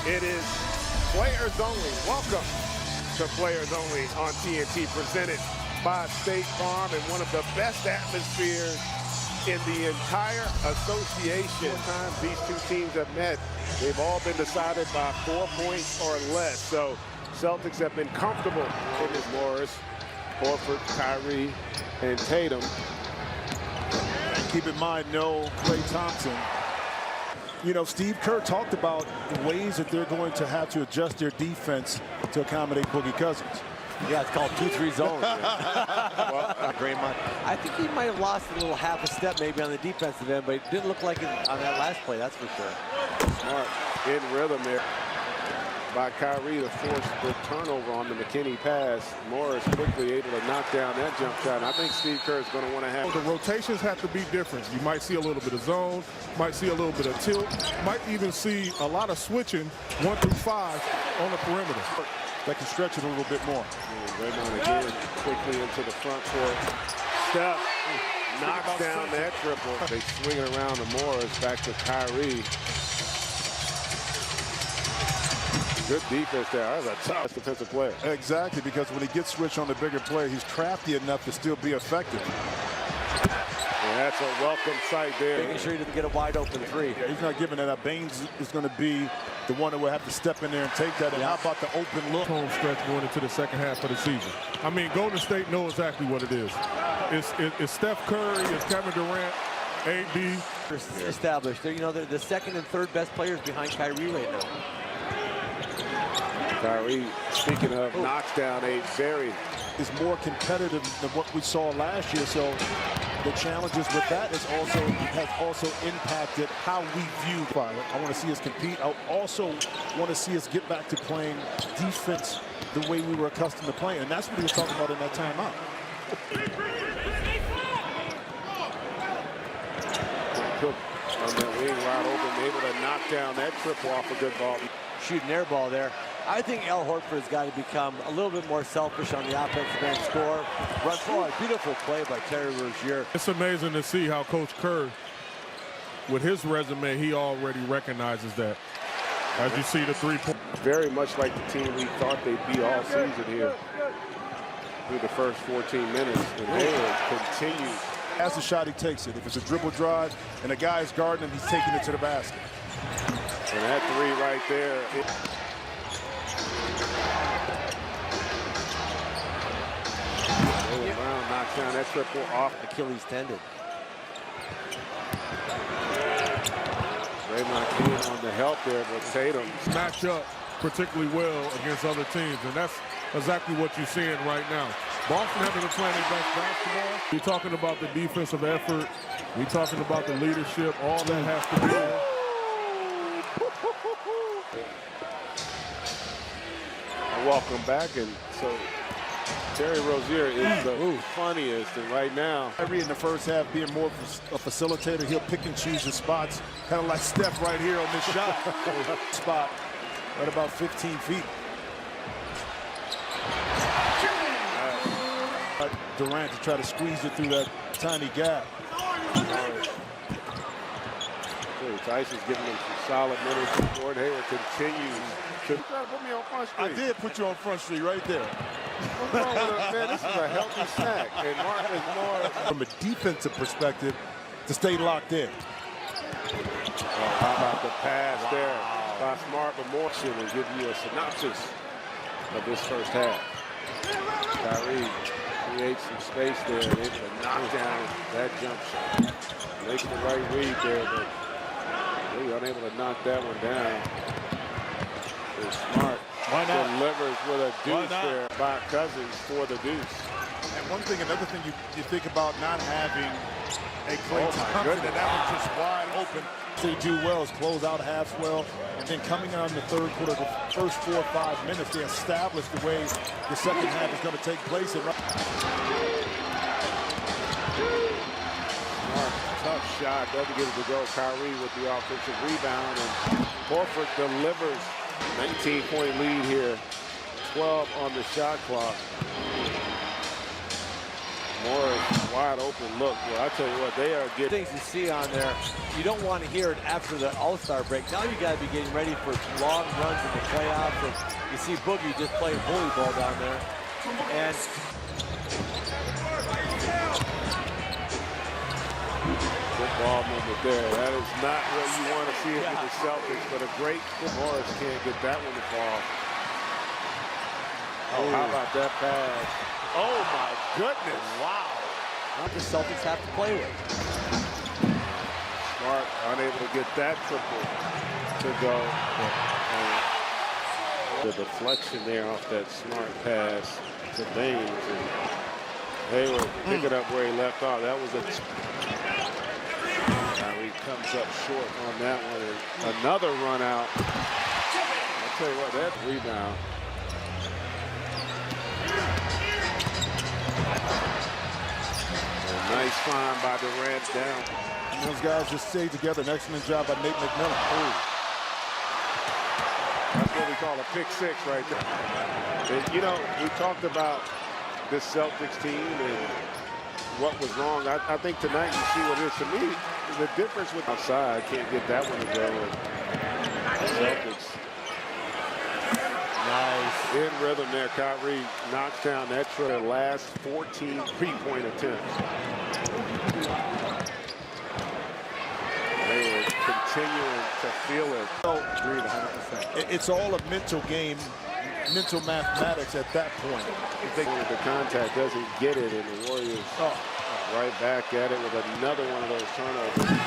It is Players Only. Welcome to Players Only on TNT, presented by State Farm, and one of the best atmospheres in the entire association. Times these two teams have met, they've all been decided by 4 points or less. So Celtics have been comfortable in this. Morris, Horford, Kyrie, and Tatum. And keep in mind, no Klay Thompson. You know, Steve Kerr talked about the ways that they're going to have to adjust their defense to accommodate Boogie Cousins. Yeah, it's called 2-3 zone. I think he might have lost a little half a step maybe on the defensive end, but it didn't look like it on that last play, that's for sure. Smart in rhythm there by Kyrie to force the turnover on the McKinney pass. Morris quickly able to knock down that jump shot. And I think Steve Kerr is going to want to have. The rotations have to be different. You might see a little bit of zone, might see a little bit of tilt, might even see a lot of switching 1 through 5 on the perimeter. That can stretch it a little bit more. Raymond again quickly into the front court. Steph knocks down that triple. They swing it around to Morris, back to Kyrie. Good defense there. That was a tough defensive player. Exactly, because when he gets switched on the bigger player, he's crafty enough to still be effective. And that's a welcome sight there. Making sure he doesn't get a wide open three. Yeah, he's not giving that up. Baines is going to be the one that will have to step in there and take that. And how about the open look? Home stretch going into the second half of the season. I mean, Golden State knows exactly what it is. It's Steph Curry, it's Kevin Durant, AD. Established. They're the second and third best players behind Kyrie right now. Kyrie, speaking of, knocks down a very... is more competitive than what we saw last year. So the challenges with that has also impacted how we view fire. I want to see us compete. I also want to see us get back to playing defense the way we were accustomed to playing. And that's what he was talking about in that timeout. Cook on that wing, wide open, able to knock down that triple off a good ball. Shooting air ball there. I think Al Horford has got to become a little bit more selfish on the offensive end. Score, run forward. Beautiful play by Terry Rozier. It's amazing to see how Coach Kerr, with his resume, he already recognizes that. As you see the 3-point. Very much like the team we thought they'd be all season here through the first 14 minutes. And they will continue. As the shot, he takes it. If it's a dribble drive and a guy is guarding him, he's taking it to the basket. And that three right there. Brown knocks down that triple off Achilles tendon. Raymond King on the help there, but Tatum match up particularly well against other teams, and that's exactly what you're seeing right now. Boston having to play their best basketball. You're talking about the defensive effort. We're talking about the leadership. All that has to be there. Welcome back, and so Terry Rozier is the funniest, and right now Kyrie in the first half being more of a facilitator. He'll pick and choose his spots, kind of like Steph right here on this shot. Spot right about 15 feet. Durant to try to squeeze it through that tiny gap. Tyson's giving him some solid minutes. Gordon Hayward continues. You try to put me on Front Street. I did put you on Front Street right there. What's wrong with it, man? This is a healthy snack. And Martin is more from a defensive perspective to stay locked in. How about the pass there by Smart, but more will give you a synopsis of this first half. Kyrie creates some space there, able to knock down that jump shot. Makes the right read there, but really unable to knock that one down. It's Smart. Delivers with a deuce there by Cousins for the deuce. And another thing you think about not having a Klay Thompson, and that was just wide open. They do well is close out half well, and then coming on the third quarter, the first 4 or 5 minutes, they established the way the second half is going to take place. Tough shot, doesn't get it to go. Kyrie with the offensive rebound, and Horford delivers. 19-point lead here, 12 on the shot clock. Morris wide open look. Well, I tell you what, they are getting things you see on there. You don't want to hear it after the All-Star break. Now you got to be getting ready for long runs in the playoffs. And you see Boogie just playing volleyball down there. And good ball movement there. That is not what you want to see with the Celtics, but a great Morris can't get that one to fall. Oh, how about that pass? Oh, my goodness. wow. Not the Celtics have to play with. Smart unable to get that triple to go. And the deflection there off that Smart pass to Baines. And Hayward pick it up where he left off. That was a... He comes up short on that one. And another run out. I'll tell you what, that rebound. A nice find by Durant down. And those guys just stayed together. An excellent job by Nate McMillan. That's what we call a pick six right there. And, you know, we talked about this Celtics team and what was wrong. I think tonight you see what it is. To me, the difference with outside, can't get that one to go. And Celtics. Nice. In rhythm there, Kyrie knocks down that for the last 14 three-point attempts. They were continuing to feel it. Agreed 100%. It's all a mental game, mental mathematics at that point. If they wanted the contact, doesn't get it, and the Warriors right back at it with another one of those turnovers.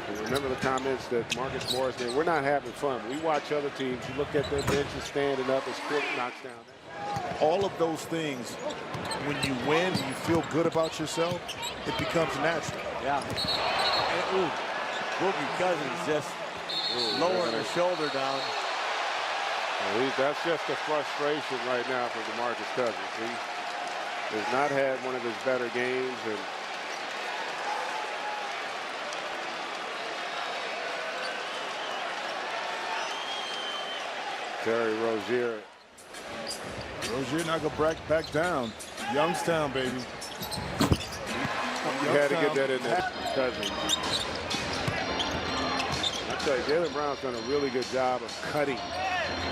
And remember the comments that Marcus Morris made. We're not having fun. We watch other teams. You look at their benches standing up as Court knocks down. All of those things, when you win, you feel good about yourself, it becomes natural. Yeah. And, Boogie Cousins just lowering his shoulder down. That's just a frustration right now for DeMarcus Cousins. He has not had one of his better games. And Terry Rozier. Rozier not going to back down. Youngstown, baby. You had to get that in there. Cousins. I tell you, Jaylen Brown's done a really good job of cutting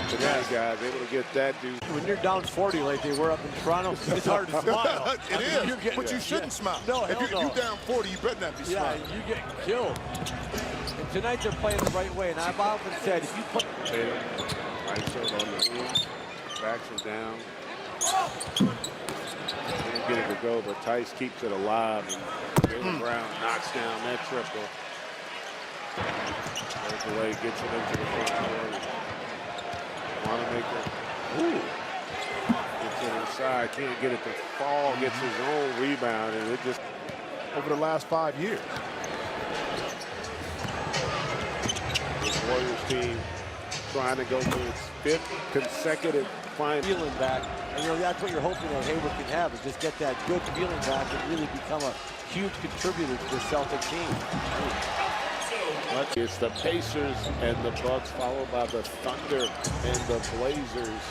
tonight, guys. Able to get that dude. When you're down 40 like they were up in Toronto, it's hard to smile. It is, but you shouldn't smile. No, if you're down 40, you better not be smiling. Yeah, you're getting killed. And tonight they're playing the right way, and I've often said, if you play... ISO on the wing, backs him down. Can't get it to go, but Tice keeps it alive. And Jaylen Brown knocks down that triple. Goes away, gets it into the front court. Wanamaker. Gets it inside, can't get it to fall, gets his own rebound, and it just... Over the last 5 years. This Warriors team trying to go to its 5th consecutive final. Feeling back, and you know that's what you're hoping that Hayward can have, is just get that good feeling back and really become a huge contributor to the Celtic team. It's the Pacers and the Bucks, followed by the Thunder and the Blazers.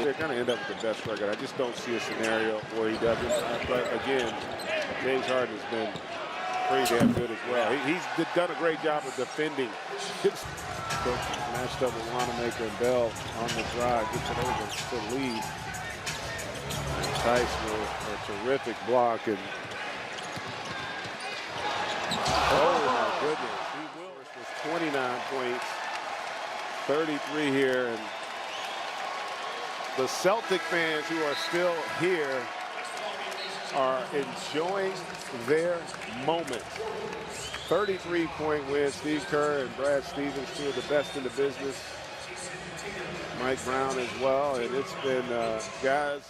They're going to end up with the best record. I just don't see a scenario where he doesn't. But again, James Harden has been pretty damn good as well. He's done a great job of defending. Matched up with Wanamaker and Bell on the drive, gets it over to lead. Tice with a terrific block. And oh my goodness, he was 29 points, 33 here, and the Celtic fans who are still here are enjoying their moment. 33-point win. Steve Kerr and Brad Stevens, two of the best in the business. Mike Brown as well, and it's been, guys,